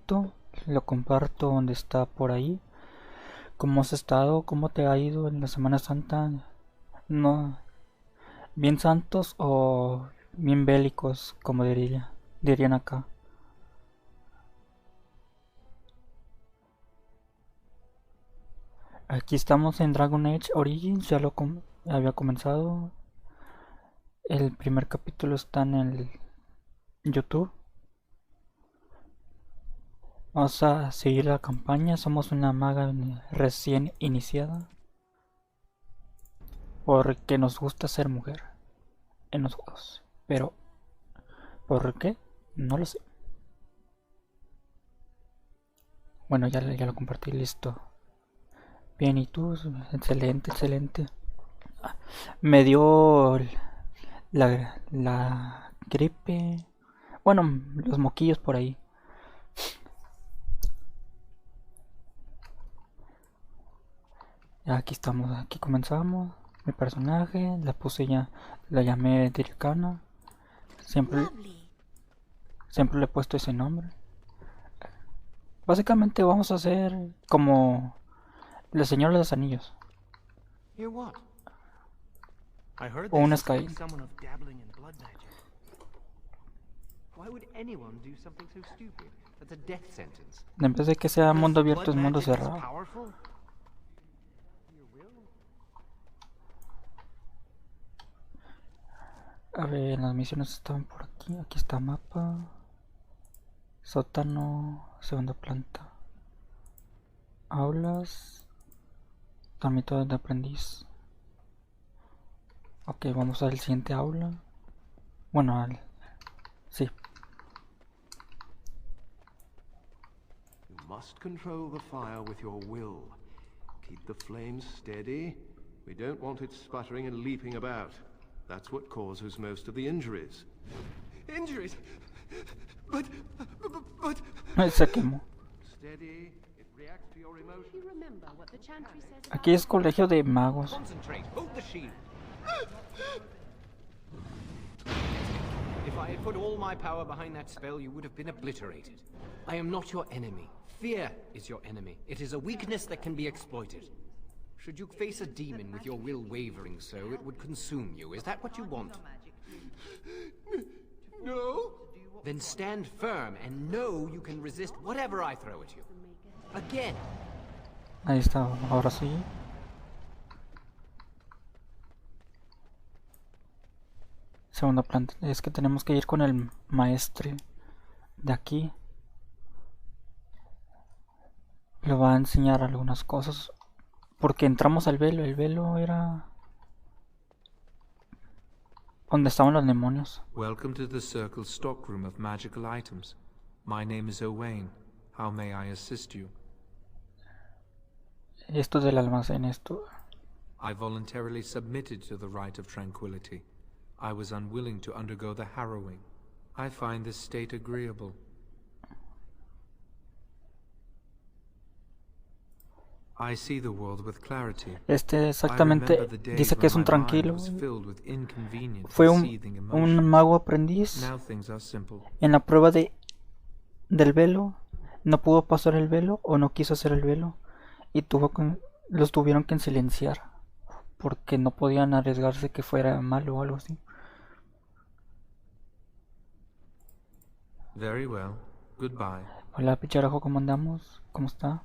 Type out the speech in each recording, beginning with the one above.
ratito, lo comparto donde está por ahí. ¿Cómo has estado? ¿Cómo te ha ido en la Semana Santa? No, bien santos o bien bélicos, como dirían acá. Aquí estamos en Dragon Age Origins, había comenzado. El primer capítulo está en el YouTube. Vamos a seguir la campaña. Somos una maga recién iniciada. Porque nos gusta ser mujer en los juegos. Pero, ¿por qué? No lo sé. Bueno, ya lo compartí, listo. Bien, ¿y tú? Excelente, excelente. Me dio la gripe. Bueno, los moquillos por ahí. Ya aquí estamos, aquí comenzamos. Mi personaje, la llamé Diricana. Siempre, siempre le he puesto ese nombre. Básicamente vamos a hacer como el Señor de los Anillos. O un Sky. En vez de que sea mundo abierto, es mundo cerrado. A ver, las misiones estaban por aquí. Aquí está mapa. Sótano, segunda planta. Aulas. Dormitorio de aprendiz. Ok, vamos al siguiente aula. Bueno, sí. You must control the fire with your will. Keep the flames steady. We don't want it sputtering and leaping about. That's what causes most of the injuries. Injuries? But... Se quemó. Steady. It reacts to your emotions. Aquí es colegio de magos. Concentrate. Hold the shield. If I had put all my power behind that spell, you would have been obliterated. I am not your enemy. Fear is your enemy. It is a weakness that can be exploited. Should you face a demon with your will wavering so, it would consume you. Is that what you want? No? Then stand firm and know you can resist whatever I throw at you. Again. Ahí está, ahora sí. Segunda planta. Es que tenemos que ir con el maestre de aquí. Le va a enseñar algunas cosas. Porque entramos al velo. El velo era donde estaban los demonios. Welcome to the Circle stockroom of magical items. My name is Owain. How may I assist you? Esto del almacén, esto. I voluntarily submitted to the rite of tranquility. I was unwilling to undergo the harrowing. I find this state agreeable. I see the world with clarity. Este exactamente dice que es un tranquilo. Fue un un mago aprendiz. Now things are simple. En la prueba del velo no pudo pasar el velo o no quiso hacer el velo y los tuvieron que silenciar porque no podían arriesgarse que fuera malo o algo así. Very well. Goodbye. Hola picharajo, ¿cómo andamos? ¿Cómo está?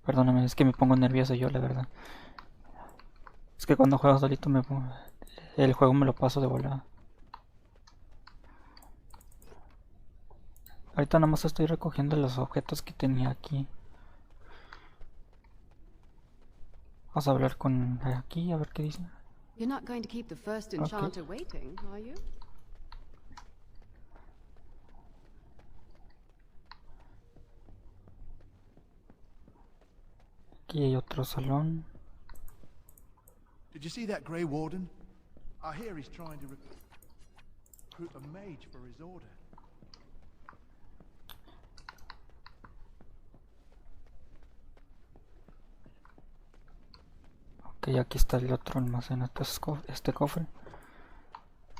Perdóname, es que me pongo nervioso yo, la verdad. Es que cuando juego solito el juego me lo paso de volada. Ahorita nada más estoy recogiendo los objetos que tenía aquí. Vamos a hablar con aquí, a ver qué dice. You're not going to keep the first enchanter waiting, are you? Aquí hay otro salón. Did you see that Grey Warden? I hear he's trying to recruit a mage for his order. Ok, aquí está el otro almacén, este cofre.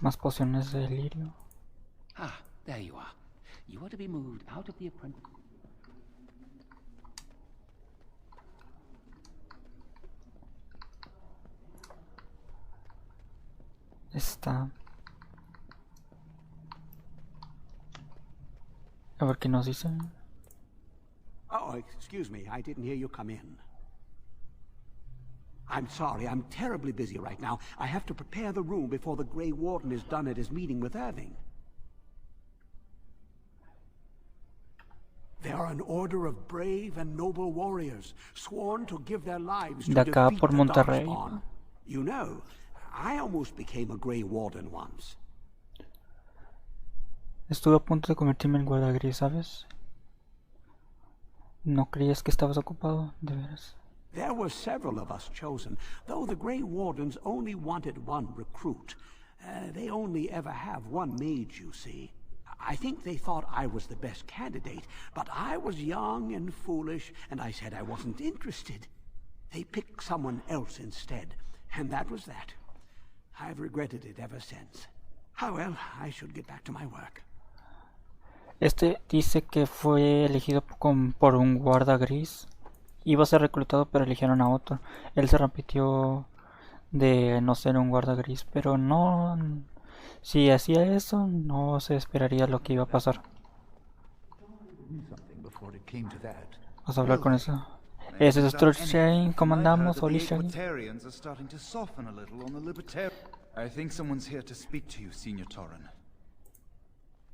Más pociones de lirio. There you are. You are to be moved out of the apprentice. Está. A ver qué nos dice. Oh, excuse me. I didn't hear you come in. I'm sorry. I'm terribly busy right now. I have to prepare the room before the Grey Warden is done at his meeting with Irving. They are an order of brave and noble warriors, sworn to give their lives to De acá defeat por the Monterrey. Darkspawn. You know, I almost became a Grey Warden once. Estuve a punto de convertirme en guarda gris, ¿sabes? ¿No creías que estabas ocupado? De veras. There were several of us chosen, though the Grey Wardens only wanted one recruit. They only ever have one mage, you see. I think they thought I was the best candidate, but I was young and foolish, and I said I wasn't interested. They picked someone else instead, and that was that. I've regretted it ever since. Oh well, I should get back to my work. Este dice que fue elegido por un guarda gris. Iba a ser reclutado, pero eligieron a otro. Él se repitió de no ser un guarda gris, pero no. Si hacía eso, no se esperaría lo que iba a pasar. Vas a hablar con eso. Ese es Sturge Shane, ¿cómo andamos? Oli Shane. I think someone's here to speak to you, Senior Torren.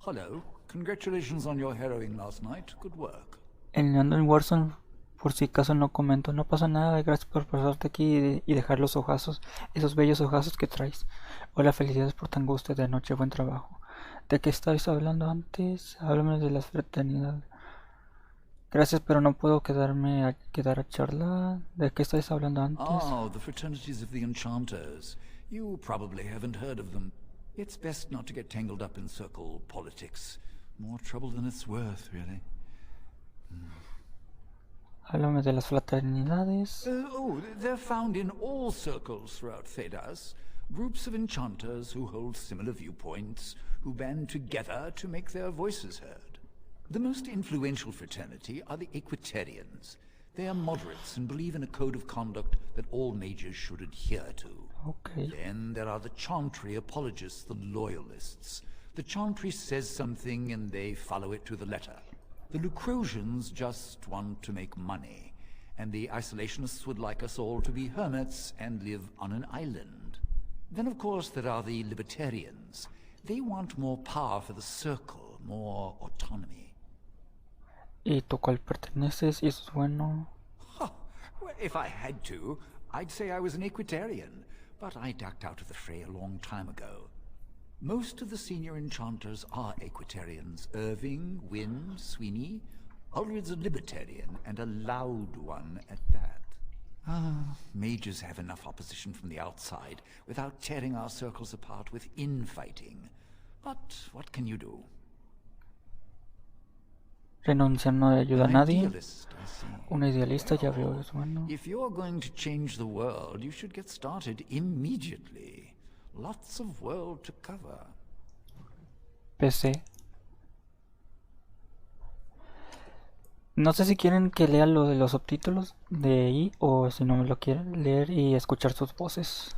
Hello. Congratulations on your harrowing last night. Good work. En Warzone, por si acaso no comento, no pasa nada, gracias por pasarte aquí y dejar los ojazos, esos bellos ojazos que traes. Hola, felicidades por tan gusto de noche, buen trabajo. ¿De qué estabais hablando antes? Háblame de la fraternidad. Gracias, pero no puedo quedar a charlar. ¿De qué estáis hablando antes? Oh, the fraternities of the Enchanters. You probably haven't heard of them. It's best not to get tangled up in circle politics. More trouble than it's worth, really. Háblame de las fraternidades. They're found in all circles throughout Thedas. Groups of enchanters who hold similar viewpoints, who band together to make their voices heard. The most influential fraternity are the Equitarians. They are moderates and believe in a code of conduct that all mages should adhere to. Okay. Then there are the Chantry apologists, the Loyalists. The Chantry says something and they follow it to the letter. The Lucrosians just want to make money, and the Isolationists would like us all to be hermits and live on an island. Then of course there are the Libertarians. They want more power for the Circle, more autonomy. ¿Y tú cuál perteneces? ¿Y eso es bueno? Huh. Well, if I had to, I'd say I was an Equitarian, but I ducked out of the fray a long time ago. Most of the senior enchanters are Equitarians. Irving, Wynne, Sweeney. Ulrid's a Libertarian, and a loud one at that. Mages have enough opposition from the outside without tearing our circles apart with infighting. But what can you do? Renunciar no ayuda a nadie. Idealist, I see. Un idealista, ya veo, es bueno. If you're going to change the world, you should get started immediately. Lots of world to cover. PC. No sé si quieren que lea lo de los subtítulos de ahí o si no me lo quieren leer y escuchar sus voces.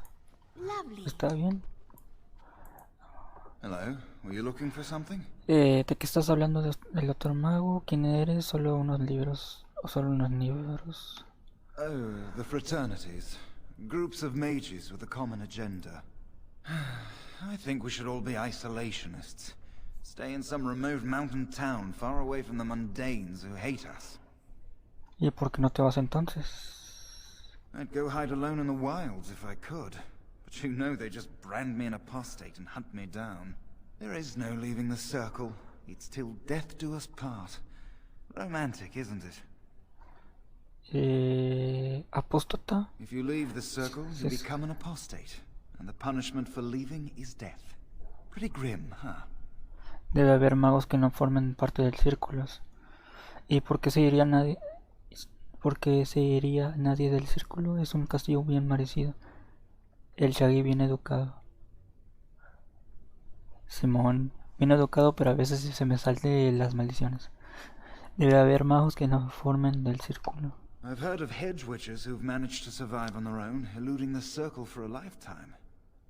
Lovely. ¿Está bien? Hello, were you looking for something? ¿De qué estás hablando del otro mago? ¿Quién eres? ¿Solo unos libros? ¿O solo unos libros? Oh, the fraternities. Groups of mages with a common agenda. I think we should all be isolationists. Stay in some remote mountain town far away from the mundanes who hate us. ¿Y por qué no te vas entonces? I'd go hide alone in the wilds if I could. But you know they just brand me an apostate and hunt me down. There is no leaving the circle. It's till death do us part. Romantic, isn't it? Apóstata. If you leave the circle, you become an apostate. And the punishment for leaving is death. Pretty grim, huh? Debe haber magos que no formen parte del círculo. ¿Y por qué se iría nadie? ¿Por qué se iría nadie del círculo? Es un castigo bien merecido. El Shaggy bien educado. Simón, bien educado, pero a veces se me salen las maldiciones. Debe haber magos que no formen del círculo. I've heard of hedge witches who've managed to survive on their own, eluding the circle for a lifetime.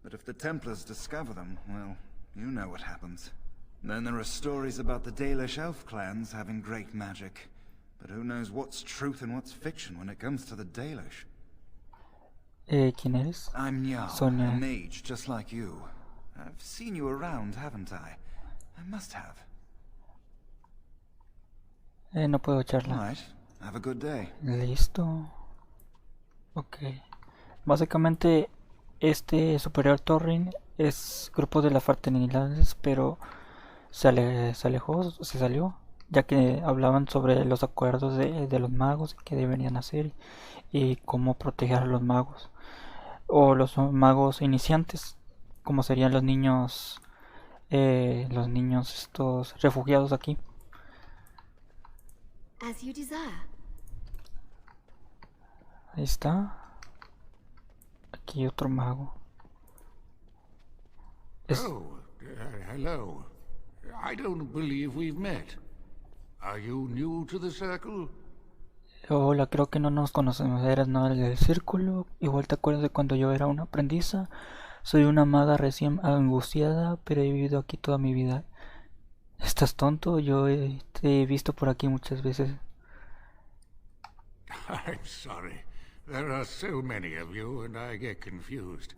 But if the Templars discover them, well, you know what happens. Then there are stories about the Dalish elf clans having great magic. But who knows what's truth and what's fiction when it comes to the Dalish? ¿Quién eres? I'm Njal, Sonia. a mage just like you. I've seen you around, haven't I? I must have. No puedo charlar. Right. Have a good day. Listo. Ok. Básicamente, este superior Torrin es grupo de las fraternidades, pero se salió, ya que hablaban sobre los acuerdos de los magos que deberían hacer y cómo proteger a los magos. O los magos iniciantes, como serían los niños estos refugiados aquí. As you desire. Ahí está. Aquí otro mago. Hello. I don't believe we've met. Are you new to the circle? Hola, creo que no nos conocemos. Eres no el del círculo. Igual te acuerdas de cuando yo era una aprendiza. Soy una maga recién angustiada, pero he vivido aquí toda mi vida. ¿Estás tonto? Yo te he visto por aquí muchas veces. I'm sorry. There are so many of you, and I get confused.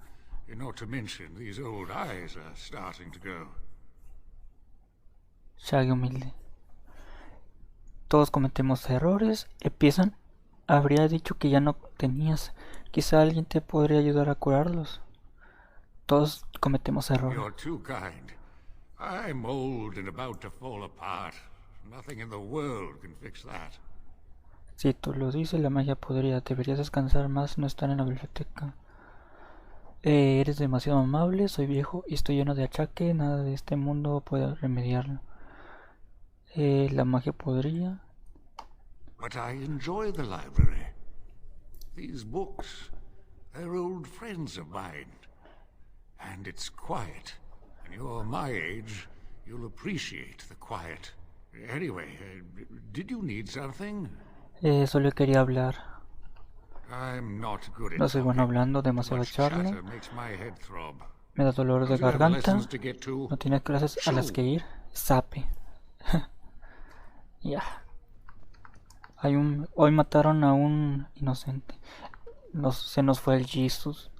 Not to mention, these old eyes are starting to go. Shaggy humilde. Todos cometemos errores. Empiezan. Habría dicho que ya no tenías. Quizá alguien te podría ayudar a curarlos. Todos cometemos errores. You're too kind. I'm old and about to fall apart. Nothing in the world can fix that. Si tú lo dices, la magia podría. Deberías descansar más, no estar en la biblioteca. Eres demasiado amable, soy viejo y estoy lleno de achaque. Nada de este mundo puede remediarlo. La magia podría. But I enjoy the library. These books, they're old friends of mine. And it's quiet. When you're my age, you'll appreciate the quiet. Anyway, did you need something? Solo quería hablar. I'm not good at No soy bueno hablando, demasiada charla. Me da dolor de garganta. No tiene clases a las que ir. Sape. Ya. Hoy mataron a un inocente. Se nos fue el Jesus.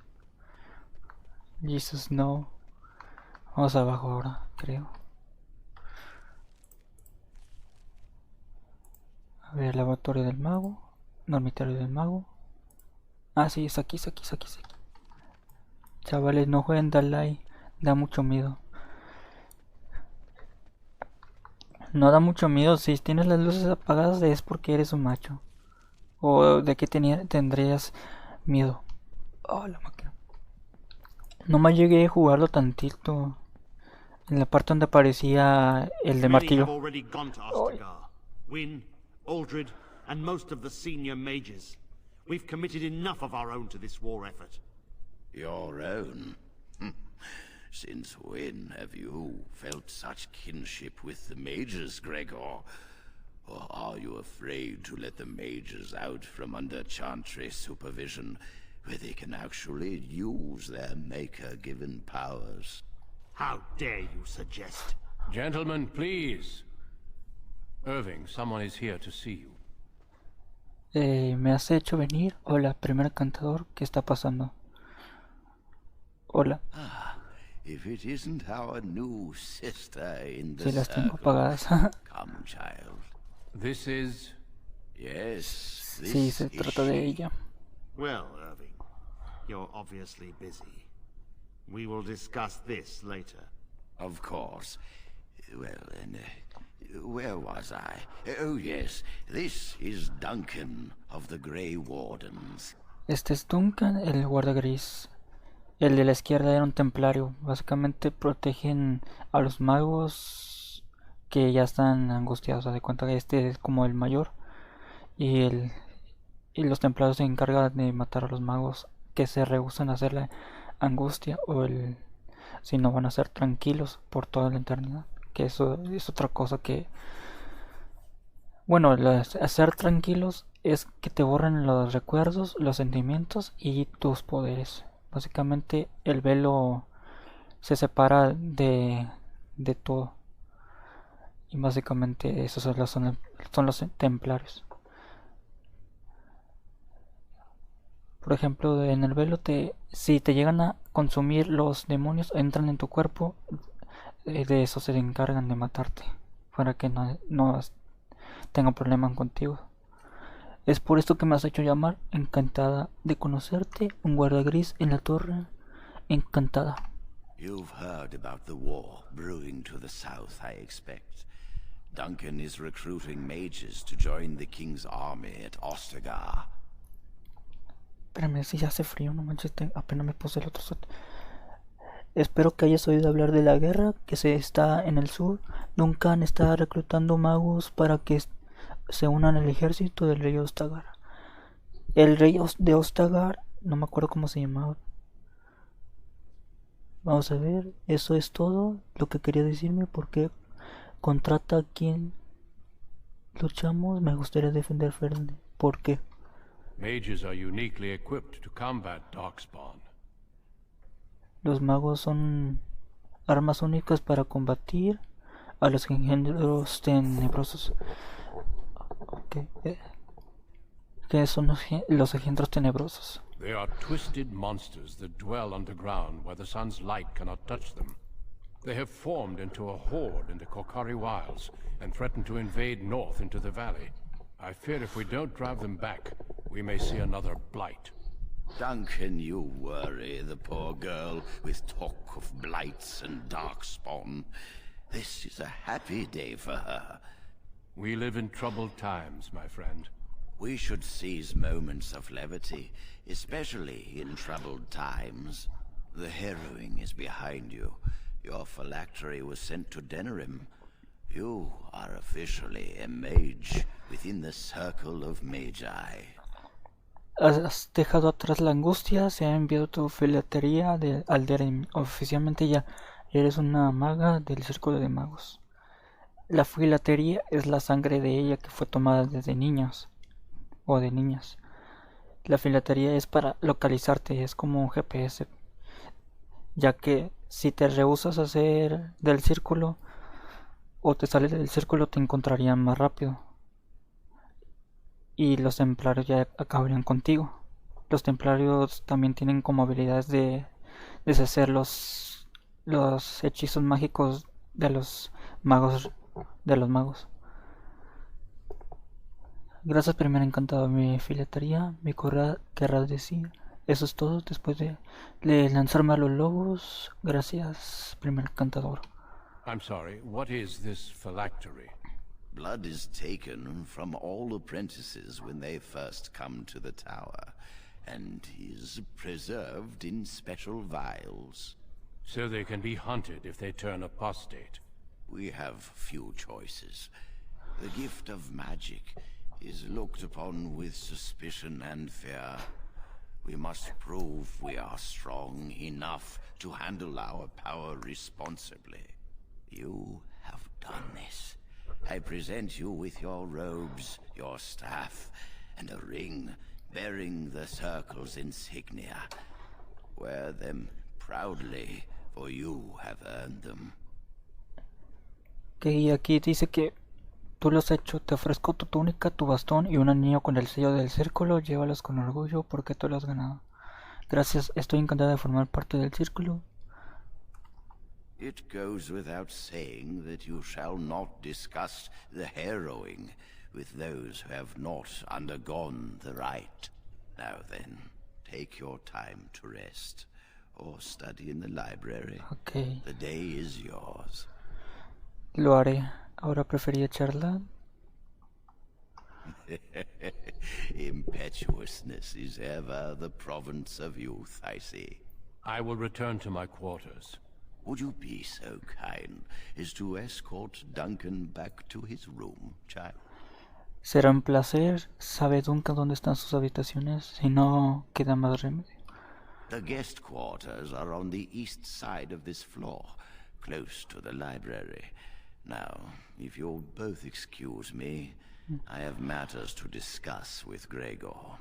Jesus no. Vamos abajo ahora, creo. A ver, laboratorio del mago. Dormitorio del mago. Ah, sí, es aquí. Chavales, no jueguen Dalai. Da mucho miedo. No da mucho miedo. Si tienes las luces apagadas es porque eres un macho. O de qué tendrías miedo. Oh, la máquina. Nomás llegué a jugarlo tantito. En la parte donde aparecía el de martillo. Wynne, Aldred, and most of the senior mages. We've committed enough of our own to this war effort. Your own? Since when have you felt such kinship with the mages, Gregor? Or are you afraid to let the mages out from under Chantry supervision, where they can actually use their maker-given powers? How dare you suggest? Gentlemen, please. Irving, someone is here to see you. Me has hecho venir. Hola, primer cantador, ¿qué está pasando? Hola. If it isn't our new sister in the Sí, las tengo circle. apagadas. Come, child. This is... Yes, this Sí, se is trata de she. ella. Well, Irving, you're obviously busy. We will discuss this later. Of course. Well, and where was I? Oh, yes. This is Duncan of the Grey Wardens. Este es Duncan, el guarda gris. El de la izquierda era un templario. Básicamente protegen a los magos que ya están angustiados. Haz de cuenta que este es como el mayor. Y los templarios se encargan de matar a los magos que se rehúsan a hacer la angustia o si no van a ser tranquilos por toda la eternidad. que eso es otra cosa que... Bueno, hacer tranquilos es que te borren los recuerdos, los sentimientos y tus poderes. Básicamente el velo se separa de todo. Y básicamente esos son los templarios. Por ejemplo, en el velo si te llegan a consumir los demonios, entran en tu cuerpo, de eso se encargan de matarte, para que no tengan problemas contigo. Es por esto que me has hecho llamar. Encantada de conocerte, un guarda gris en la torre. Encantada. You've heard about the war brewing to the south, I expect. Duncan is recruiting mages to join the king's army at Ostagar. Espérame, si ya hace frío, no manches, apenas me puse el otro suéter. Espero que hayas oído hablar de la guerra que se está en el sur. Duncan está reclutando magos para que se unan al ejército del rey Ostagar. El rey de Ostagar, no me acuerdo cómo se llamaba. Vamos a ver, eso es todo lo que quería decirme, porque contrata a quien luchamos. Me gustaría defender Ferne. ¿Por qué? Mages are uniquely equipped to combat Darkspawn. Los magos son armas únicas para combatir a los engendros tenebrosos. Okay. ¿Qué son los engendros tenebrosos? They are twisted monsters that dwell underground where the sun's light cannot touch them. They have formed into a horde in the Kokari Wilds and threaten to invade north into the valley. I fear if we don't drive them back, we may see another blight. Duncan, you worry the poor girl with talk of blights and darkspawn. This is a happy day for her. We live in troubled times, my friend. We should seize moments of levity, especially in troubled times. The harrowing is behind you. Your phylactery was sent to Denerim. You are officially a mage within the circle of magi. Has dejado atrás la angustia, se ha enviado tu filatería al Denerim. Oficialmente ya eres una maga del círculo de magos. La filatería es la sangre de ella que fue tomada desde niños o de niñas. La filatería es para localizarte, es como un GPS, ya que si te rehusas a hacer del círculo o te sales del círculo, te encontrarían más rápido y los templarios ya acabarían contigo. Los templarios también tienen como habilidades de deshacer los hechizos mágicos de los magos. Gracias, primer encantado. Mi filatería, mi correa, querrás decir. Eso es todo después de lanzarme a los lobos. Gracias, primer encantador. I'm sorry, what is this phylactery? Blood is taken from all apprentices when they first come to the tower, and is preserved in special vials. So they can be hunted if they turn apostate. We have few choices. The gift of magic is looked upon with suspicion and fear. We must prove we are strong enough to handle our power responsibly. You have done this. I present you with your robes, your staff, and a ring bearing the Circle's insignia. Wear them proudly, for you have earned them. Ok, aquí dice que tú lo has hecho. Te ofrezco tu túnica, tu bastón y un anillo con el sello del círculo. Llévalos con orgullo porque tú lo has ganado. Gracias, estoy encantada de formar parte del círculo. It goes without saying that you shall not discuss the harrowing with those who have not undergone the rite. Now then, take your time to rest, or study in the library. Okay. The day is yours. Lo haré. Ahora prefería charlar. Impetuousness is ever the province of youth, I see. I will return to my quarters. Would you be so kind as to escort Duncan back to his room, child? Será un placer. ¿Sabe Duncan dónde están sus habitaciones? Si no, queda más remedio. The guest quarters are on the east side of this floor, close to the library. Now, if you'll both excuse me, I have matters to discuss with Gregor.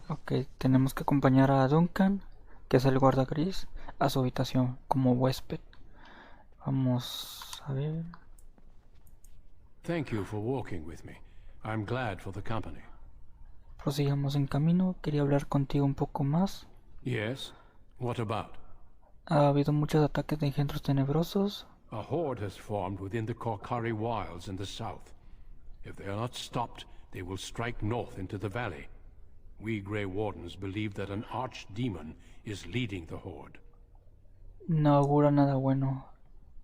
Ok, tenemos que acompañar a Duncan, que es el guarda gris, a su habitación como huésped. Vamos a ver. Thank you for walking with me. I'm glad for the company. Prosigamos en camino. Quería hablar contigo un poco más. Yes? What about? Ha habido muchos ataques de engendros tenebrosos. A horde has formed within the Korkari wilds in the south. If they are not stopped, they will strike north into the valley. We Grey Wardens believe that an archdemon is leading the horde. No augura nada bueno.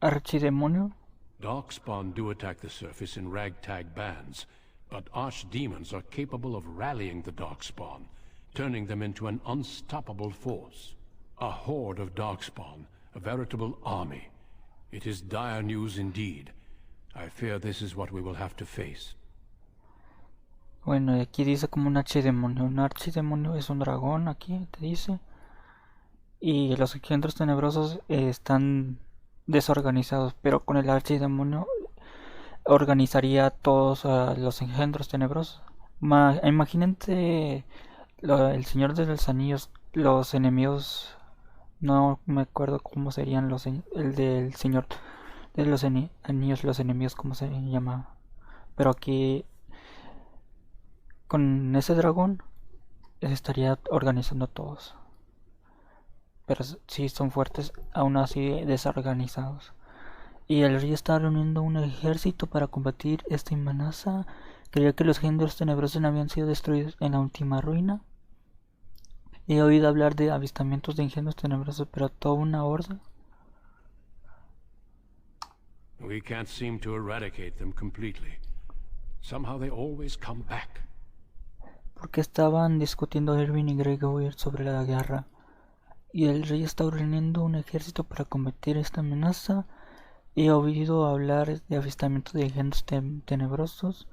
¿Archidemonio? Darkspawn do attack the surface in ragtag bands, but archdemons are capable of rallying the Darkspawn, turning them into an unstoppable force. A horde of Darkspawn, a veritable army. It is dire news indeed. I fear this is what we will have to face. Bueno, aquí dice como un archidemonio. Un archidemonio es un dragón, aquí te dice. Y los engendros tenebrosos están desorganizados, pero con el archidemonio organizaría a todos los engendros tenebrosos. Imagínate el Señor de los Anillos, los enemigos, no me acuerdo cómo serían el del Señor de los Anillos, los enemigos, cómo se llama. Pero aquí con ese dragón estaría organizando a todos. Pero sí son fuertes, aún así desorganizados. Y el rey está reuniendo un ejército para combatir esta amenaza. Creía que los engendros tenebrosos habían sido destruidos en la última ruina. He oído hablar de avistamientos de engendros tenebrosos, pero toda una horda. We can't seem to eradicate them completely. Somehow they always come back. Porque estaban discutiendo Irving y Gregor sobre la guerra. Y el rey está reuniendo un ejército para combatir esta amenaza. He oído hablar de avistamientos de engendros tenebrosos.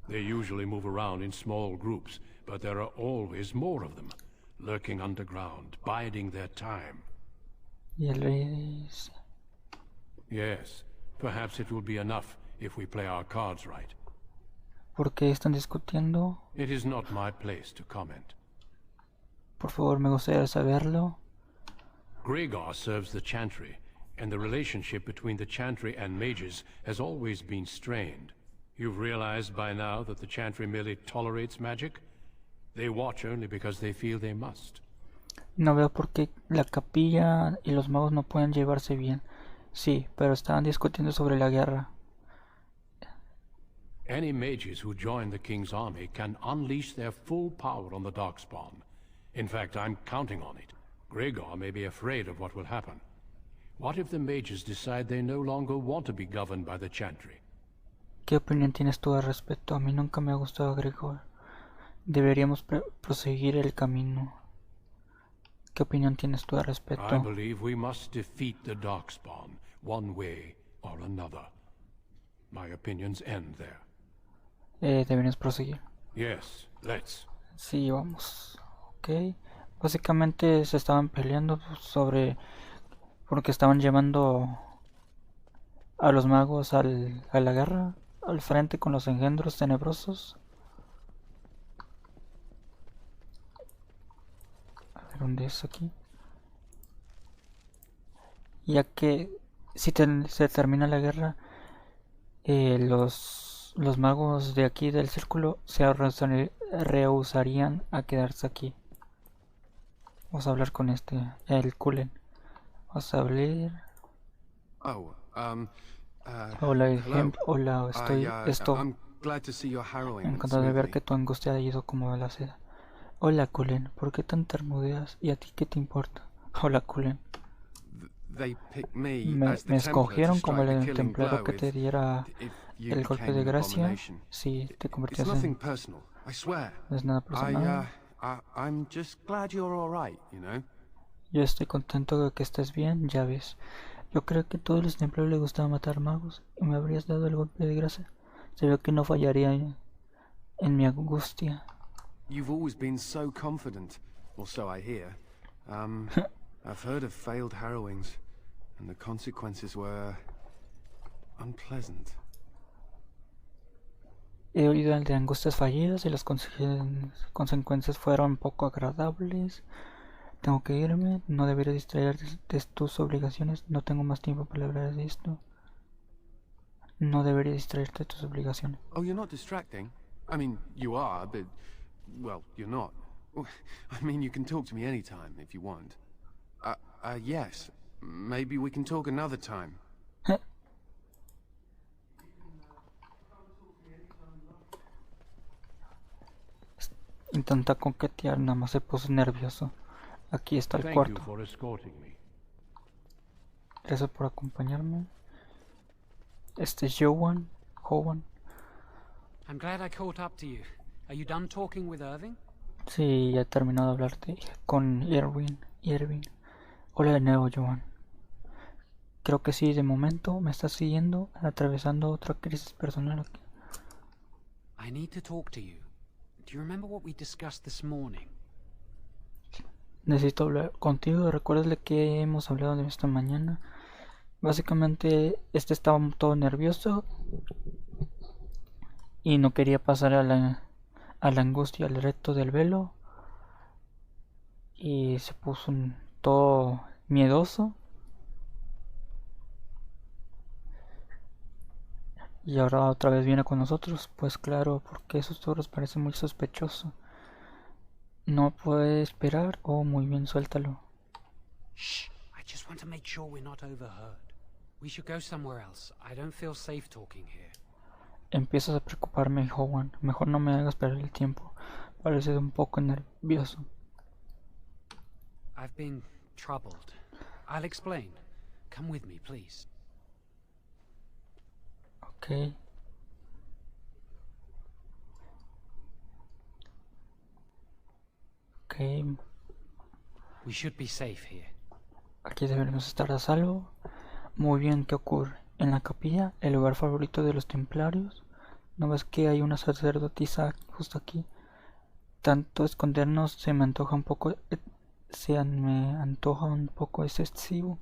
They usually move around in small groups, but there are always more of them, lurking underground, biding their time. Y el rey dice: Yes, perhaps it will be enough if we play our cards right. ¿Por qué están discutiendo? It is not my place to comment. Por favor, me gustaría saberlo. Gregor serves the Chantry, and the relationship between the Chantry and mages has always been strained. You've realized by now that the Chantry merely tolerates magic? They watch only because they feel they must. No veo por qué la capilla y los magos no pueden llevarse bien. Sí, pero estaban discutiendo sobre la guerra. Any mages who join the King's army can unleash their full power on the Darkspawn. In fact, I'm counting on it. Gregor may be afraid of what will happen. What if the mages decide they no longer want to be governed by the Chantry? ¿Qué opinión tienes tú al respecto? A mí nunca me ha gustado Gregor. Deberíamos proseguir el camino. ¿Qué opinión tienes tú al respecto? I believe we must defeat the Darkspawn, one way or another. My opinions end there. Deberíamos proseguir. Yes, let's. Sí, vamos. Ok. Básicamente se estaban peleando porque estaban llevando a los magos a la guerra, al frente con los engendros tenebrosos. A ver, ¿dónde es aquí? Ya que si se termina la guerra, los magos de aquí del círculo se rehusarían a quedarse aquí. Vamos a hablar con el Cullen. Vamos a hablar. Hola, estoy encantado de ver que tu angustia ha ido como a la seda. Hola, Cullen, ¿por qué tan tartamudeas? ¿Y a ti qué te importa? Hola, Cullen. Me escogieron como el templado que te diera el golpe de gracia. Sí, te convertías en... No es nada personal. Yo estoy contento de que estés bien, ya ves. Yo creo que a todos los templarios les gustaba matar magos y me habrías dado el golpe de gracia. Se ve que no fallaría en mi angustia. You've always been so confident, or so I hear. I've heard of failed harrowings, and the consequences were unpleasant. He oído el de angustias fallidas y las consecuencias fueron poco agradables. Tengo que irme, no debería distraerte de tus obligaciones, no tengo más tiempo para hablar de esto. No debería distraerte de tus obligaciones. Oh, you're not distracting? I mean, you are, but, well, you're not. I mean, you can talk to me anytime if you want. Yes. Maybe we can talk another time. Intenta coquetear, nada más se puso nervioso. Aquí está el cuarto. Gracias por acompañarme. Este es Johan. I'm glad I caught up to you. Are you done talking with Irving? Sí, ya he terminado de hablarte con Irving. Hola de nuevo, Johan. Creo que sí, de momento me estás siguiendo, atravesando otra crisis personal aquí. I need to talk to you. Do you remember what we discussed this morning? Necesito hablar contigo. ¿Recuerdas de qué hemos hablado de esta mañana? Básicamente, estaba todo nervioso y no quería pasar a la angustia, al reto del velo, y se puso todo miedoso. Y ahora otra vez viene con nosotros. Pues claro, porque esos toros parecen muy sospechosos. No puede esperar. Oh, muy bien, suéltalo. Shh, I just want to make sure we're not overheard. We should go somewhere else. I don't feel safe talking here. Empiezas a preocuparme, Johan. Mejor no me hagas perder el tiempo. Pareces un poco nervioso. I've been troubled. I'll explain. Come with me, please. Okay. We should be safe here. Aquí deberíamos estar a salvo. Muy bien, ¿qué ocurre? En la capilla, el lugar favorito de los templarios. ¿No ves que hay una sacerdotisa justo aquí? Tanto escondernos se me antoja un poco excesivo.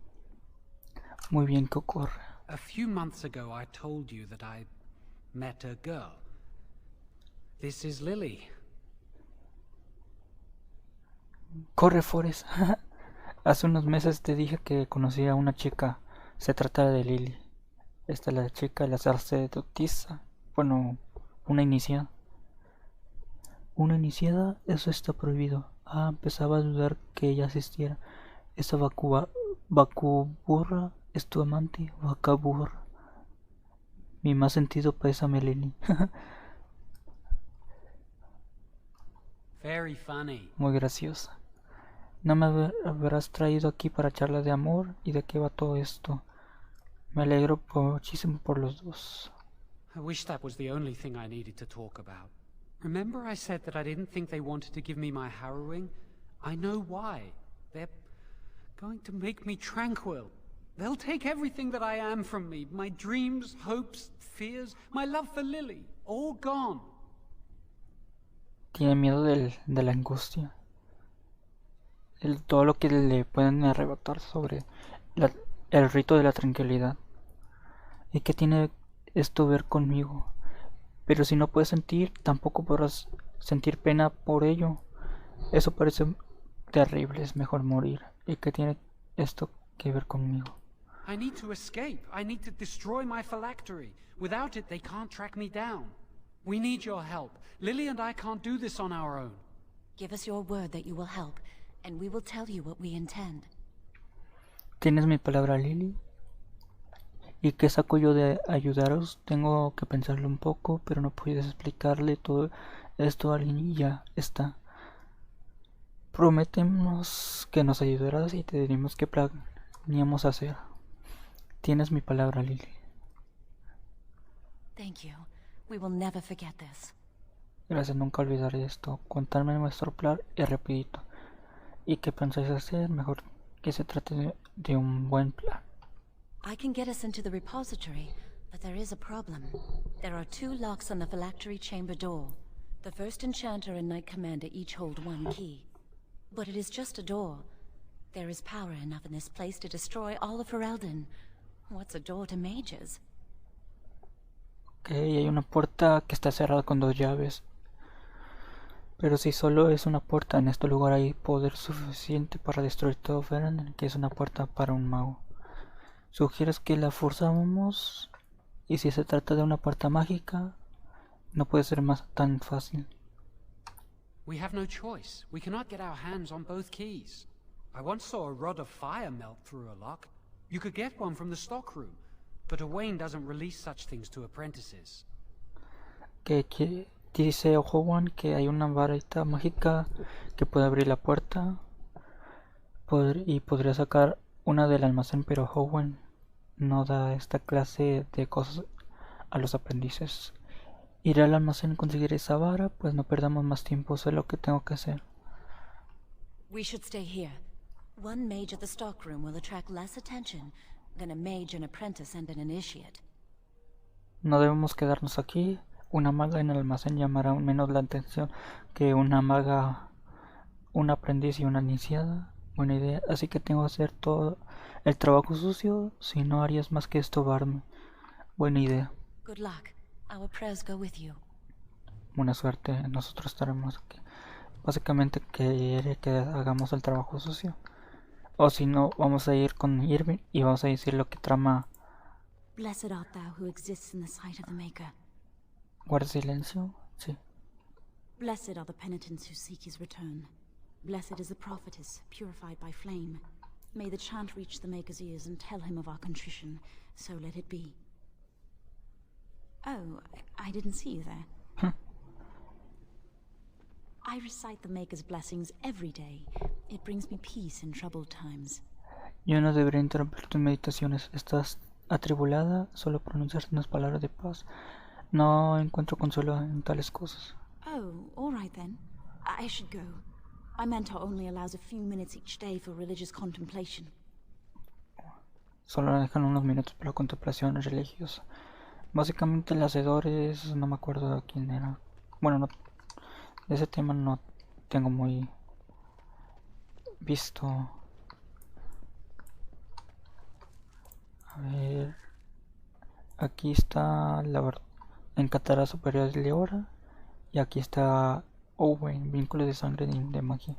Muy bien, ¿qué ocurre? A few months ago I told you that I met a girl. This is Lily. Corre, Forrest. Hace unos meses te dije que conocí a una chica. Se trata de Lily. Esta es la chica de la sacerdotisa. Bueno, una iniciada. ¿Una iniciada? Eso está prohibido. Empezaba a dudar que ella asistiera. Esa vacuburra es tu amante. Vacaburra. Mi más sentido pésame, Lily. Very funny. Muy graciosa. No me habrás traído aquí para charla de amor. ¿Y de qué va todo esto? Me alegro muchísimo por los dos. I wish that was the only thing I needed to talk about. Remember I said that I didn't think they wanted to give me my harrowing? I know why. They're going to make me tranquil. They'll take everything that I am from me. My dreams, hopes, fears, my love for Lily. All gone. Tiene miedo de la angustia. Todo lo que le pueden arrebatar sobre el rito de la tranquilidad. ¿Y qué tiene esto ver conmigo? Pero si no puedes sentir, tampoco podrás sentir pena por ello. Eso parece terrible, es mejor morir. ¿Y qué tiene esto que ver conmigo? I need to escape. I need to destroy my phylactery. Without it, they can't track me down. We need your help. Lily and I can't do this on our own. Give us your word that you will help, and we will tell you what we intend. ¿Tienes mi palabra, Lily? ¿Y qué saco yo de ayudaros? Tengo que pensarlo un poco, pero no puedes explicarle todo esto a Lily y ya está. Prometemos que nos ayudarás y te diremos qué planeamos hacer. Tienes mi palabra, Lily. Thank you. We will never forget this. Gracias, nunca olvidaré esto. Contadme nuestro plan y rapidito. ¿Y qué pensáis hacer? Mejor que se trate de un buen plan. I can get us into the repository, but there is a problem. There are 2 locks on the phylactery chamber door. The first enchanter and knight commander each hold one key. But it is just a door. There is power enough in this place to destroy all of Ferelden. What's a door to mages? Ok, hay una puerta que está cerrada con 2 llaves. Pero si solo es una puerta, en este lugar hay poder suficiente para destruir todo Ferelden, que es una puerta para un mago. ¿Sugieres que la forzamos? Y si se trata de una puerta mágica, no puede ser más tan fácil. We have no choice. We cannot get our hands on both keys. I once saw a rod of fire melt through a lock. You could get one from the stockroom, but Owain doesn't release such things to apprentices. Que dice Owen que hay una varita mágica que puede abrir la puerta y podría sacar una del almacén, pero Owen no da esta clase de cosas a los aprendices. Iré al almacén y conseguir esa vara, pues no perdamos más tiempo, sé lo que tengo que hacer. We should stay here. One mage at the stockroom will attract less attention than a mage, an apprentice, and an initiate. No debemos quedarnos aquí. Una maga en el almacén llamará menos la atención que una maga, un aprendiz y una iniciada. Buena idea, así que tengo que hacer todo el trabajo sucio, si no harías más que estorbarme. Buena idea. Good luck. Our prayers go with you. Buena suerte, nosotros estaremos aquí. Básicamente quiere que hagamos el trabajo sucio. O si no, vamos a ir con Irving y vamos a decir lo que trama. Blessed art thou who exists in the sight of the Maker. ¿Guarda silencio? Sí. Blessed are the penitents who seek his return. Blessed is the prophetess, purified by flame. May the chant reach the Maker's ears and tell him of our contrition, so let it be. Oh, I didn't see you there. I recite the Maker's blessings every day. It brings me peace in troubled times. Yo no debería interrumpir tus meditaciones. Estás atribulada, solo pronunciar unas palabras de paz. No encuentro consuelo en tales cosas. Oh, all right then. I should go. My mentor only allows a few minutes each day for religious contemplation. Solo dejan unos minutos para contemplación religiosa. Básicamente el hacedor es... no me acuerdo de quién era. Bueno, no, de ese tema no tengo muy visto. A ver... Aquí está la Encantada Superior de Leora. Y aquí está Owen, vínculo de sangre de magia.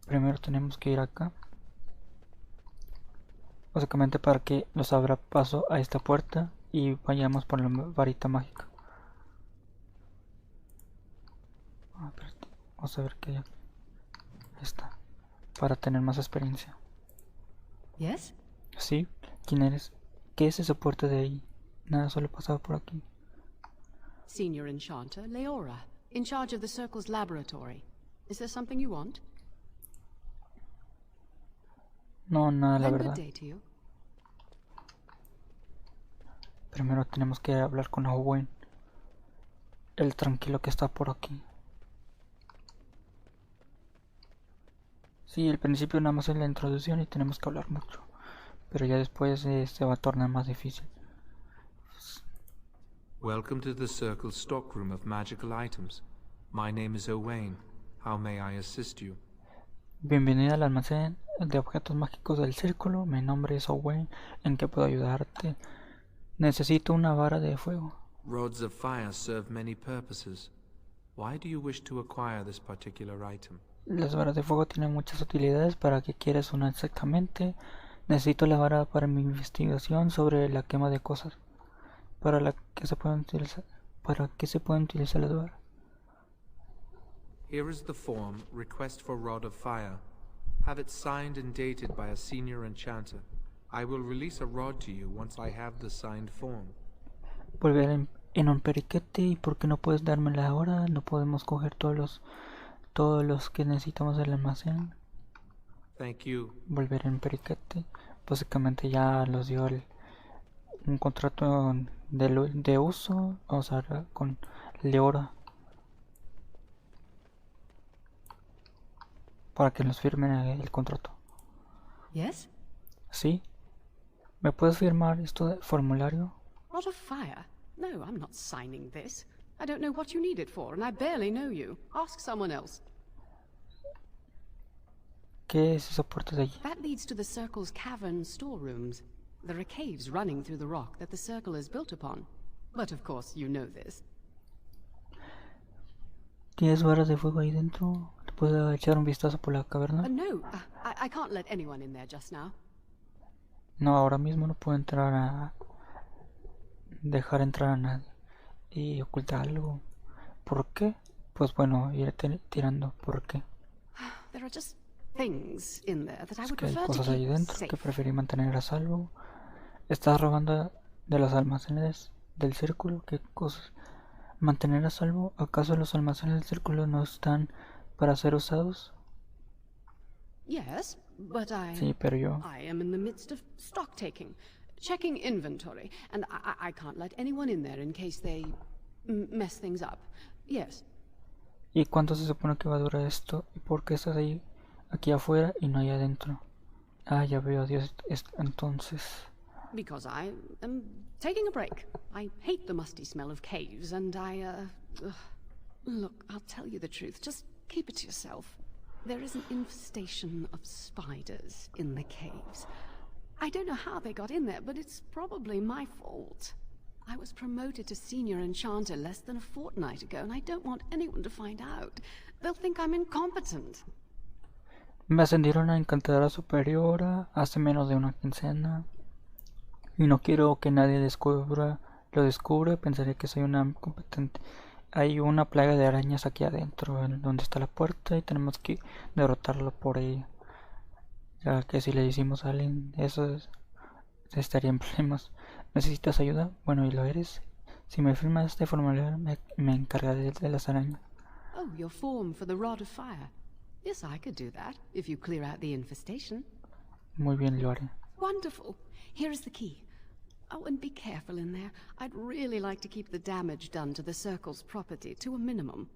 Primero tenemos que ir acá. Básicamente para que nos abra paso a esta puerta y vayamos por la varita mágica. Vamos a ver qué hay aquí. Está. Para tener más experiencia. Yes? Sí. ¿Quién eres? ¿Qué es esa puerta de ahí? Nada, solo pasaba por aquí. Senior Enchanter, Leora, in charge of the Circle's laboratory. Is there something you want? No, nada, la Then verdad. good day to you. Primero tenemos que hablar con Owen, el tranquilo que está por aquí. Sí, al principio nada más es la introducción y tenemos que hablar mucho. Pero ya después se va a tornar más difícil. Welcome to the Circle's stockroom of magical items. My name is Owain. How may I assist you? Bienvenida al almacén de objetos mágicos del círculo. Mi nombre es Owain. ¿En qué puedo ayudarte? Necesito una vara de fuego. Rods of fire serve many purposes. Why do you wish to acquire this particular item? Las varas de fuego tienen muchas utilidades. ¿Para qué quieres una exactamente? Necesito la vara para mi investigación sobre la quema de cosas. ¿Para qué se pueden utilizar las varas? Here is the form, Request for Rod of Fire. Have it signed and dated by a senior enchanter. I will release a rod to you once I have the signed form. Volver en un periquete. ¿Y por qué no puedes dármela ahora? No podemos coger todos los que necesitamos del almacén. Thank you. Volver en periquete. Básicamente ya los dio un contrato de uso. Vamos a ver con Leora para que nos firmen el contrato. Yes? Sí. ¿Me puedes firmar esto de formulario? Rod of fire? No, I'm not signing this. I don't know what you need it for, and I barely know you. Ask someone else. ¿Qué es esa puerta de allí? That leads to the Circle's cavern storerooms. There are caves running through the rock that the Circle is built upon. But of course, you know this. ¿Tienes varas de fuego ahí dentro? ¿Te puedo echar un vistazo por la caverna? No, I can't let anyone in there just now. No, ahora mismo no puedo entrar a... dejar entrar a nadie. Y ocultar algo. ¿Por qué? Pues bueno, iré tirando. ¿Por qué? There are just things in there that I Es would que hay prefer to cosas ahí keep dentro safe. que preferí mantener a salvo. Estás robando de los almacenes del círculo. ¿Qué cosas? ¿Mantener a salvo? ¿Acaso los almacenes del círculo no están para ser usados? Yes, but Sí, pero yo... I am in the midst of stock taking, checking inventory, and I can't let anyone in there in case they mess things up. Yes. ¿Y cuánto se supone que va a durar esto? ¿Y por qué estás ahí, aquí afuera y no ahí adentro? Ah, ya veo, Dios, entonces... Because I am taking a break. I hate the musty smell of caves, and Look, I'll tell you the truth. Just keep it to yourself. There is an infestation of spiders in the caves. I don't know how they got in there, but it's probably my fault. I was promoted to senior enchanter less than a fortnight ago, and I don't want anyone to find out. They'll think I'm incompetent. Me ascendieron a encantadora superiora hace menos de una quincena. Y no quiero que nadie lo descubra, pensaré que soy una competente. Hay una plaga de arañas aquí adentro, donde está la puerta, y tenemos que derrotarlo por ella. Ya que si le decimos a alguien, estaría en problemas. ¿Necesitas ayuda? Bueno, y lo eres. Si me firmas este formulario, me encargaré de las arañas. Oh, your form for the Rod of Fire. Yes, I could do that, if you clear out the infestation. Muy bien, lo haré. Wonderful. Here is the key. Oh, and be careful in there. I'd really like to keep the damage done to the Circle's property to a minimum.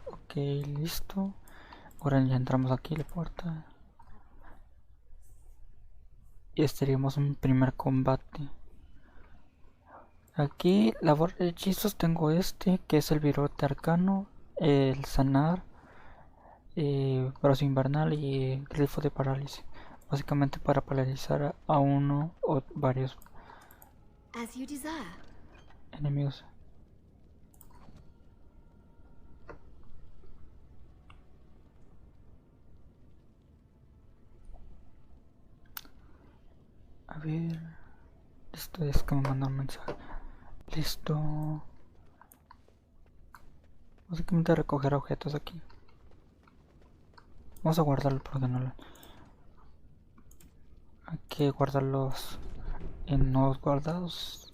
Ok, listo. Ahora ya entramos aquí a la puerta. Y estaríamos en primer combate. Aquí, la barra de hechizos, tengo que es el virote arcano, el sanar, brazo invernal y grifo de parálisis. Básicamente para paralizar a uno o varios As you desire. enemigos. A ver, esto es que me mandan un mensaje. Listo. Básicamente recoger objetos aquí. Vamos a guardarlo porque no lo... Hay que guardarlos en nuevos guardados.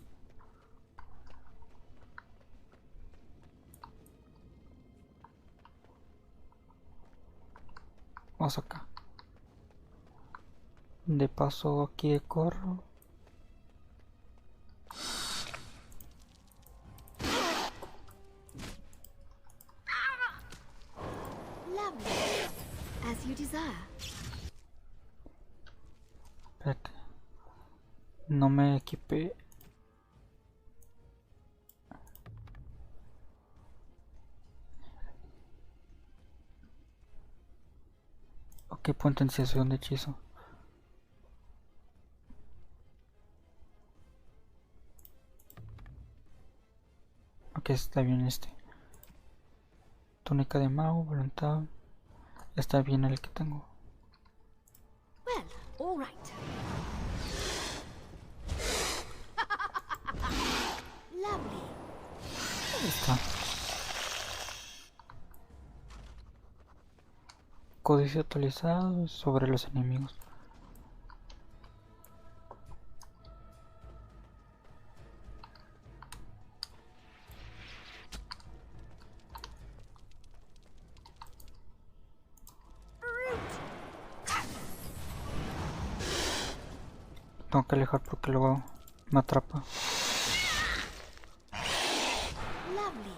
Vamos acá. De paso aquí corro. Lovely. As you desire. Espérate. No me equipé. Ok, potenciación de hechizo. Ok, está bien este. Túnica de mago, voluntad. Está bien el que tengo. Well, all right. Lovely. Ahí está. Códice actualizado sobre los enemigos. Tengo que alejar porque luego me atrapa. Lovely.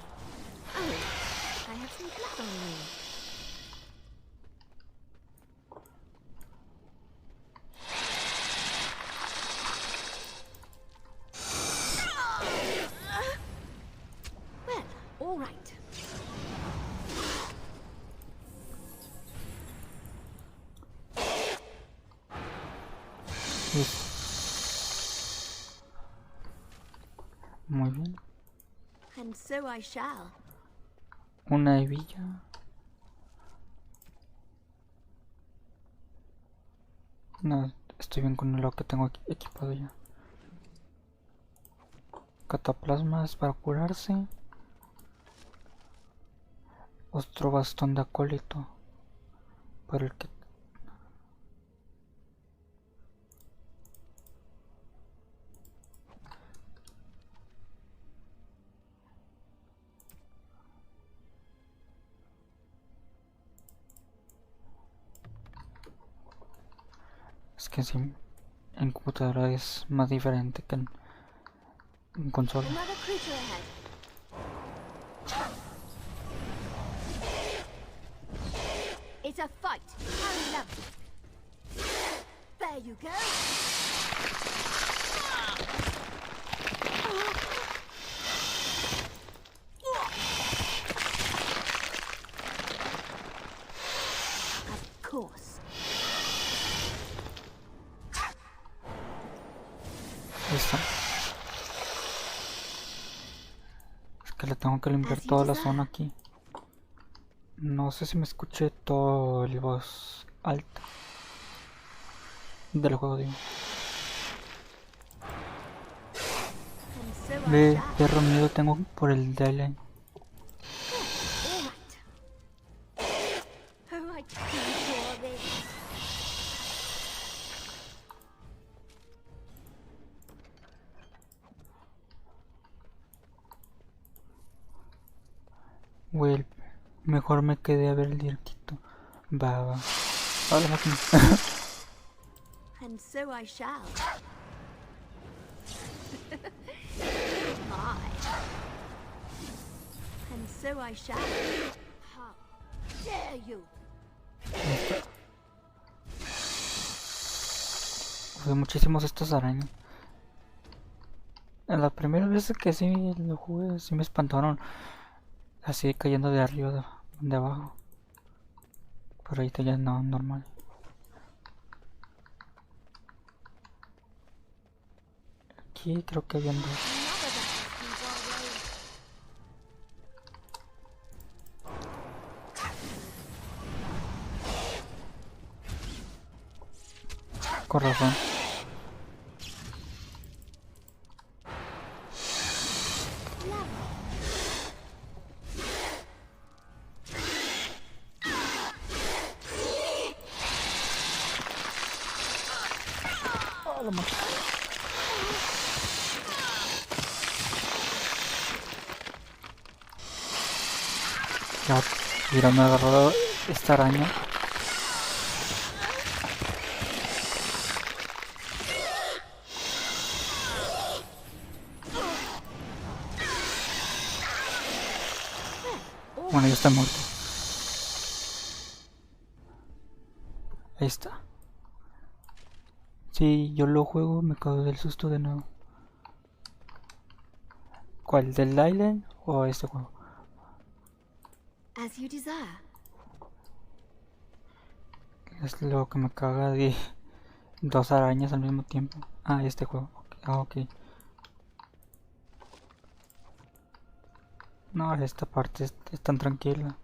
Oh, I have some blood on me. Well, all right. Muy bien. And so I shall. Una hebilla. No, estoy bien con lo que tengo equipado ya. Cataplasmas para curarse. Otro bastón de acólito. Para el que... Es que sí, en computadora es más diferente que en consola. Another creature ahead. It's a fight. Hurry up. There you go. Of course. Ahí está. Es que le tengo que limpiar toda la zona aquí. No sé si me escuché todo el voz alto del juego, digo. Ve, perro miedo tengo por el delay. Well, mejor me quedé a ver el directito. Va. Hola, máquina. And so I shall. My. And so I shall. How dare you? Fue muchísimos estas arañas. En la primera vez que sí lo jugué, sí me espantaron. Así cayendo de arriba, de abajo. Pero ahorita ya no, normal. Aquí creo que habían dos. Con razón. Ya, mira, me agarró esta araña. Bueno, ya está muerto. Ahí está. Si yo lo juego, me cago del susto de nuevo. ¿Cuál? ¿Del Island o este juego? As you desire. Es lo que me caga de dos arañas al mismo tiempo. Ah, este juego. Ah, ok. No, esta parte es tan tranquila.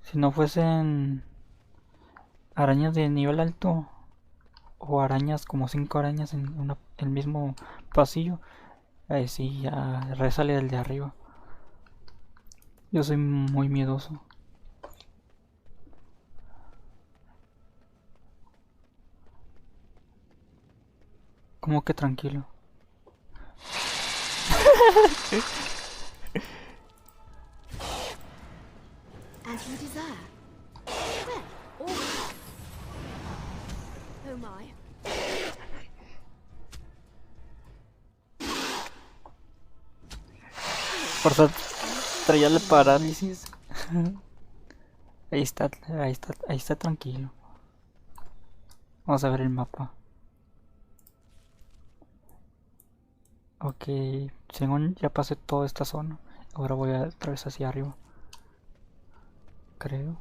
Si no fuesen arañas de nivel alto o arañas como 5 arañas en el mismo pasillo, ahí sí ya resale del de arriba. Yo soy muy miedoso. ¿Cómo que tranquilo? As you desire. Well, all right. Oh my. Por suerte traía la parálisis. Ahí está, ahí está tranquilo. Vamos a ver el mapa. Ok, según ya pasé toda esta zona. Ahora voy a otra vez hacia arriba. Creo.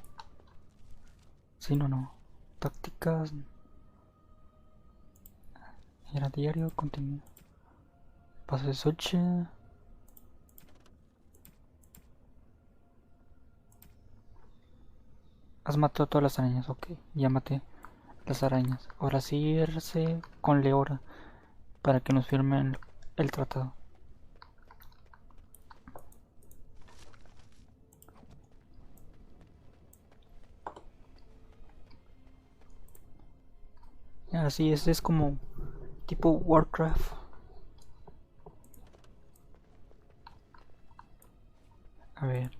Sí, no. Tácticas. Era diario, continúa. Paso de Soche. Has matado a todas las arañas, ok. Ya maté las arañas. Ahora sí irse con Leora para que nos firmen el tratado. Así es como tipo Warcraft. A ver.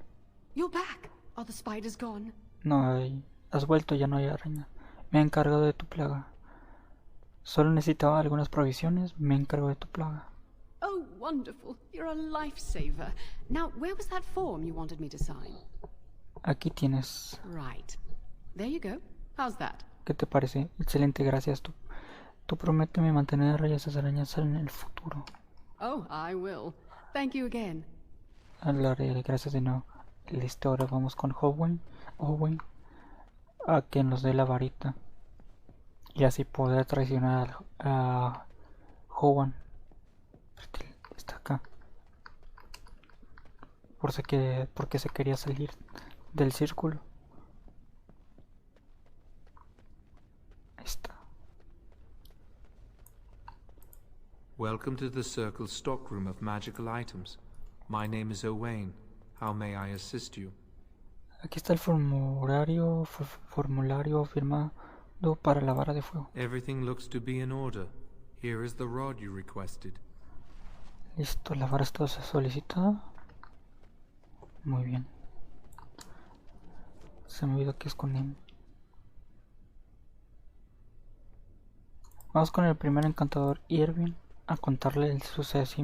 You're back. Are the spiders gone? No hay. Has vuelto, ya no hay araña. Me he encargado de tu plaga. Solo necesitaba algunas provisiones. Me encargo de tu plaga. Oh, wonderful. You're a lifesaver. Now, where was that form you wanted me to sign? Aquí tienes. Right. There you go. How's that? ¿Qué te parece? Excelente, gracias. Tú prométeme mantener a raya esas arañas en el futuro. Oh, I will. Thank you again. Hablaré, gracias de nuevo. Listo, ahora vamos con Owen a que nos dé la varita. Y así poder traicionar a Owen. Está acá. Porque se quería salir del círculo. Ahí está. Welcome to the Circle's stockroom of magical items. My name is Owain. How may I assist you? Aquí está el formulario firmado para la vara de fuego. Everything looks to be in order. Here is the rod you requested. Listo, la vara está solicitada. Muy bien. Se me olvidó que es con él. Vamos con el primer encantador Irving a contarle el suceso.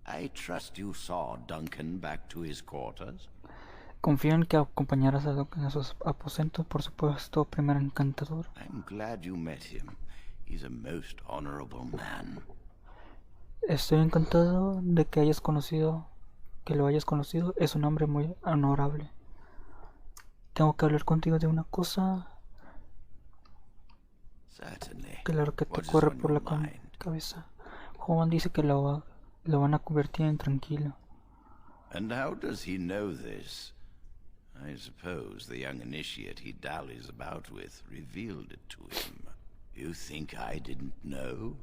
I trust you saw Duncan back to his quarters. Confío en que acompañarás a Duncan a sus aposentos, por supuesto, primer encantador. I'm glad you met him. He's a most honorable man. Estoy encantado de que lo hayas conocido. Es un hombre muy honorable. Tengo que hablar contigo de una cosa. Certainly. Claro que te corre por la cabeza. Juan dice que lo van a convertir en tranquilo. And how does he know this? I suppose the young initiate he dallies about with revealed it to him. You think I didn't know?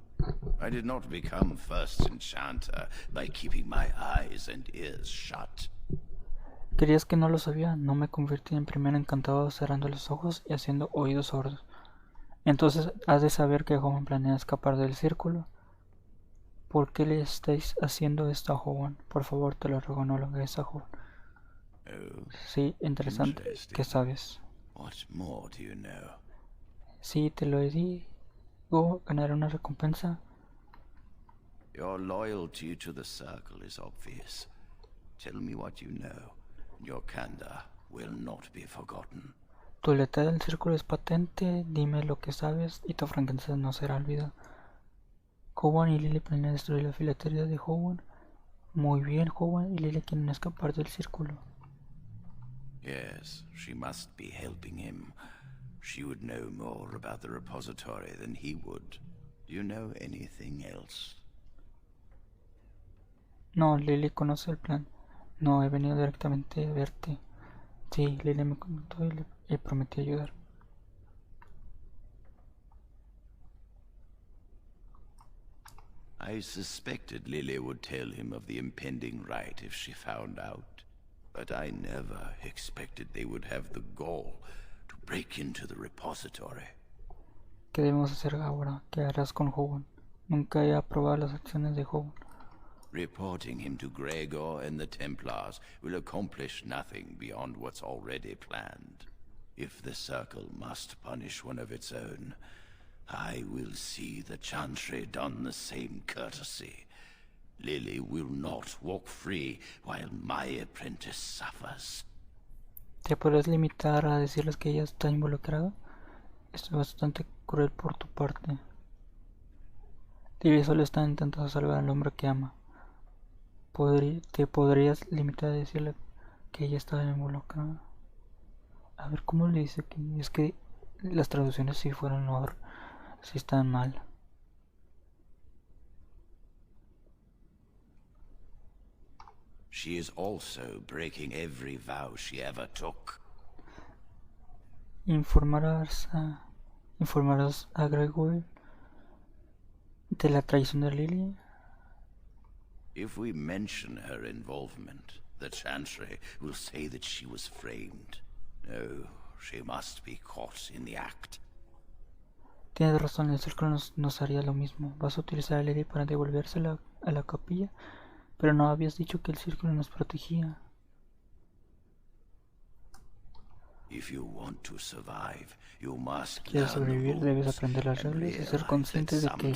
I did not become first enchanter by keeping my eyes and ears shut. ¿Creías que no lo sabía? No me convertí en primer encantador cerrando los ojos y haciendo oídos sordos. Entonces has de saber que Hogan planea escapar del círculo. ¿Por qué le estáis haciendo esto a Hogan? Por favor, te lo ruego, no lo hagas a Hogan. Oh, sí, interesante. ¿Qué sabes? What more do you know? Sí, te lo digo. Ganaré una recompensa. Your loyalty to the Circle is obvious. Tell me what you know. Your candor will not be forgotten. Tu lealtad del círculo es patente. Dime lo que sabes y tu franqueza no será olvidada. Hogan y Lily planean destruir la filatería de Hogan. Muy bien, Hogan y Lily quieren escapar del círculo. Yes, she must be helping him. She would know more about the repository than he would. Do you know anything else? No, Lily conoce el plan. No, he venido directamente a verte. Sí, Lily me comentó y le prometí ayudar. I suspected Lily would tell him of the impending rite if she found out. But I never expected they would have the gall to break into the repository. ¿Qué debemos hacer ahora? ¿Qué harás con Hogan? Nunca he aprobado las acciones de Hogan. Reporting him to Gregor and the Templars will accomplish nothing beyond what's already planned. If the Circle must punish one of its own, I will see the Chantry done the same courtesy. Lily will not walk free while my apprentice suffers. ¿Te podrás limitar a decirles que ella está involucrada? Esto es bastante cruel por tu parte. Lily solo está intentando salvar al hombre que ama. ¿Te podrías limitar a decirle que ella estaba involucrada. A ver cómo le dice aquí. Es que las traducciones sí fueron sí están mal. She is also breaking every vow she ever took. Informarás a Gregory de la traición de Lily. If we mention her involvement, the Chantry will say that she was framed. No, she must be caught in the act. Tienes razón, el círculo nos haría lo mismo. Vas a utilizar a Lily para devolvérsela a la capilla, pero no habías dicho que el círculo nos protegía. If you want to survive, you must Quieres sobrevivir, debes aprender las reglas y ser consciente de que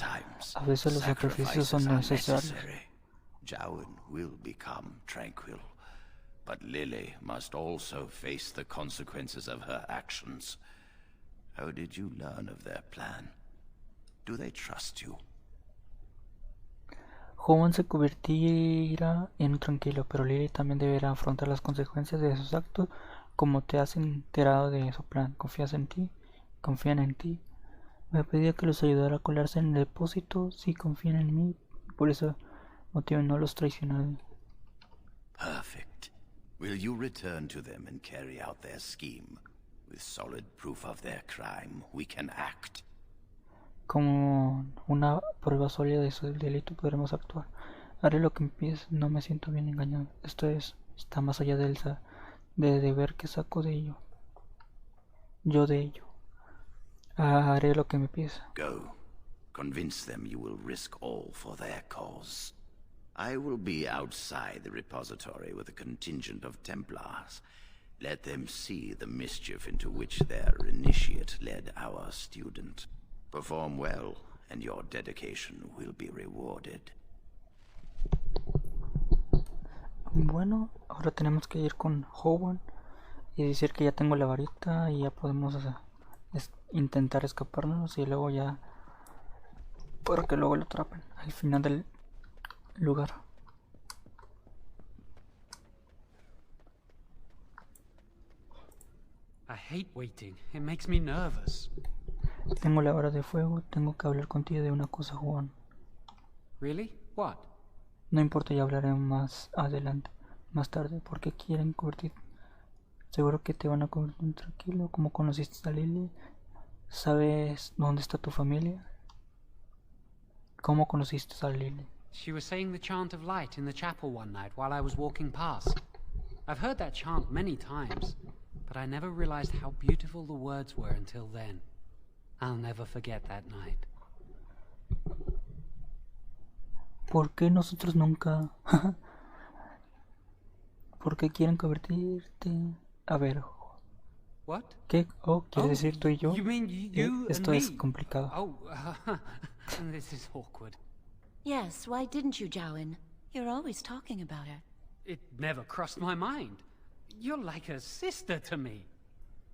a veces los sacrificios son necesarios. Jowan will become tranquil, but Lily must also face the consequences of her actions. How did you learn of their plan? Do they trust you? Joven se convertirá en un tranquilo, pero Lily también deberá afrontar las consecuencias de sus actos. Como te has enterado de su plan, confían en ti. Me pedía que los ayudara a colarse en el depósito. Sí, confían en mí. Por ese motivo no los traicionaré. Perfect. Will you return to them and carry out their scheme? With solid proof of their crime, we can act. Como una prueba sólida de su delito podremos actuar. Haré lo que empieces. No me siento bien engañado. Está más allá del deber que saco de ello. Yo de ello. Haré lo que me piensa. Go. Convince them you will risk all for their cause. I will be outside the repository with a contingent of Templars. Let them see the mischief into which their initiate led our student. Perform well, and your dedication will be rewarded. Bueno, ahora tenemos que ir con Howan y decir que ya tengo la varita y ya podemos intentar escaparnos y luego ya para que luego lo atrapen al final del lugar. I hate waiting. It makes me nervous. Tengo la vara de fuego, tengo que hablar contigo de una cosa, Juan. Really? What? No importa, ya hablaremos más adelante, más tarde, porque quieren convertir. Seguro que te van a convertir tranquilo. ¿Cómo conociste a Lily? ¿Sabes dónde está tu familia? ¿Cómo conociste a Lily? She was saying the chant of light in the chapel one night while I was walking past. I've heard that chant many times, but I never realized how beautiful the words were until then. I'll never forget that night. ¿Por qué nosotros nunca? ¿Por qué quieren convertirte? A ver. What? ¿Qué? ¿Quieres decir tú y yo? You mean you Esto and es me? complicado. This is awkward. Yes, why didn't you, Jowan? You're always talking about her. It never crossed my mind. You're like a sister to me.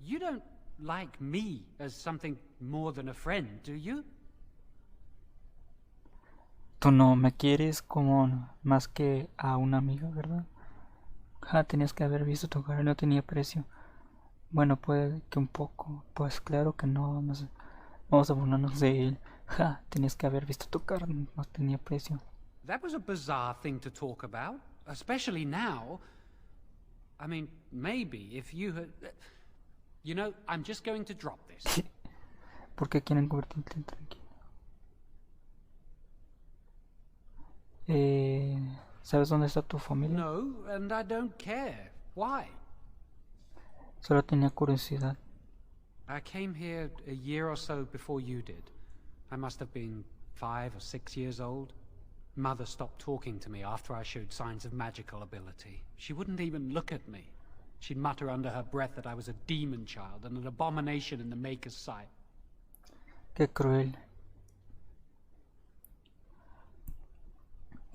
You don't like me as something more than a friend, do you? Tú no me quieres como más que a una amiga, ¿verdad? Tenías que haber visto tu cara, no tenía precio. Bueno, puede que un poco. Pues claro que no sé. Vamos a burlarnos de él. Tenías que haber visto tu cara, no tenía precio. That was a bizarre thing to talk about, especially now. I mean, maybe if you had... You know, I'm just going to drop this. ¿Por qué quieren convertirte en tranquilo? ¿Sabes dónde está tu familia? No, and I don't care. Why? Solo tenía curiosidad. I came here a year or so before you did. I must have been 5 or 6 years old. Mother stopped talking to me after I showed signs of magical ability. She wouldn't even look at me. She'd mutter under her breath that I was a demon child and an abomination in the Maker's sight. Qué cruel.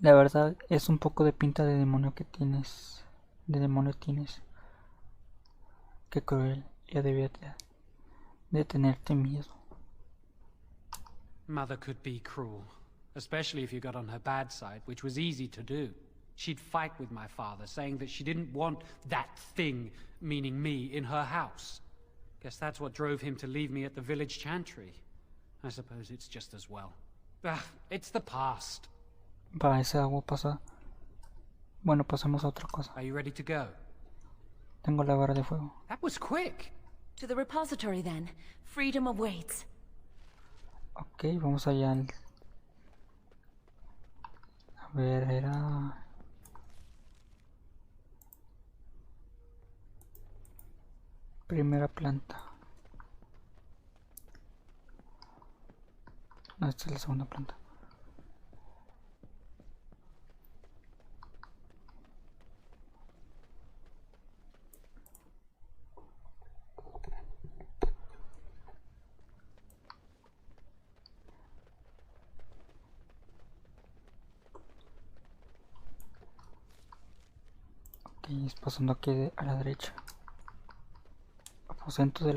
La verdad es un poco de pinta de demonio que tienes. De demonio tienes. Qué cruel. Ya debía de tenerte miedo. Mother could be cruel, especially if you got on her bad side, which was easy to do. She'd fight with my father, saying that she didn't want that thing, meaning me, in her house. Guess that's what drove him to leave me at the village chantry. I suppose it's just as well. It's the past. Va, ese agua pasa. Bueno, pasamos a otra cosa. Are you ready to go? Tengo la vara de fuego. That was quick. To the repository then. Freedom awaits. Ok, vamos allá al... A ver, era... Primera planta. No, esta es la segunda planta. Ok, es pasando aquí a la derecha. Aposento de la